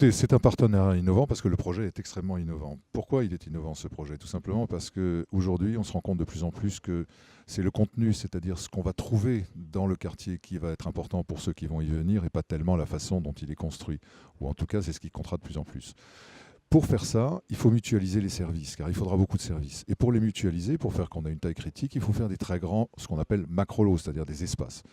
Écoutez, c'est un partenariat innovant parce que le projet est extrêmement innovant. Pourquoi il est innovant ce projet? Tout simplement parce qu'aujourd'hui, on se rend compte de plus en plus que c'est le contenu, c'est-à-dire ce qu'on va trouver dans le quartier qui va être important pour ceux qui vont y venir et pas tellement la façon dont il est construit. Ou en tout cas, c'est ce qui comptera de plus en plus. Pour faire ça, il faut mutualiser les services, car il faudra beaucoup de services. Et pour les mutualiser, pour faire qu'on ait une taille critique, il faut faire des très grands, ce qu'on appelle macro-lots, c'est-à-dire des espaces.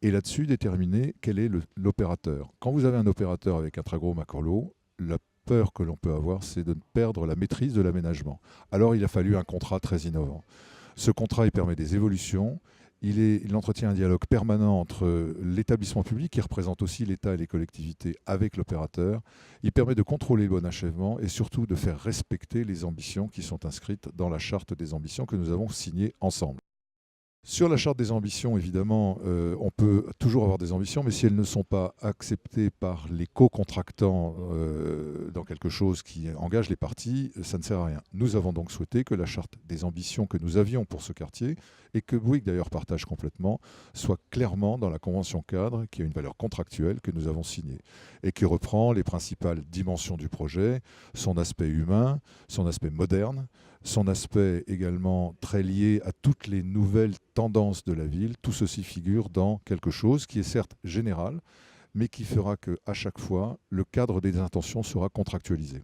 Et là-dessus, déterminer quel est l'opérateur. Quand vous avez un opérateur avec un très gros macro-lot, la peur que l'on peut avoir, c'est de perdre la maîtrise de l'aménagement. Alors il a fallu un contrat très innovant. Ce contrat, il permet des évolutions. Il entretient un dialogue permanent entre l'établissement public, qui représente aussi l'État et les collectivités, avec l'opérateur. Il permet de contrôler le bon achèvement et surtout de faire respecter les ambitions qui sont inscrites dans la charte des ambitions que nous avons signée ensemble. Sur la charte des ambitions, évidemment, on peut toujours avoir des ambitions, mais si elles ne sont pas acceptées par les co-contractants dans quelque chose qui engage les parties, ça ne sert à rien. Nous avons donc souhaité que la charte des ambitions que nous avions pour ce quartier, et que Bouygues d'ailleurs partage complètement, soit clairement dans la convention cadre, qui a une valeur contractuelle que nous avons signée, et qui reprend les principales dimensions du projet, son aspect humain, son aspect moderne, son aspect également très lié à toutes les nouvelles tendances de la ville. Tout ceci figure dans quelque chose qui est certes général, mais qui fera qu'à chaque fois, le cadre des intentions sera contractualisé.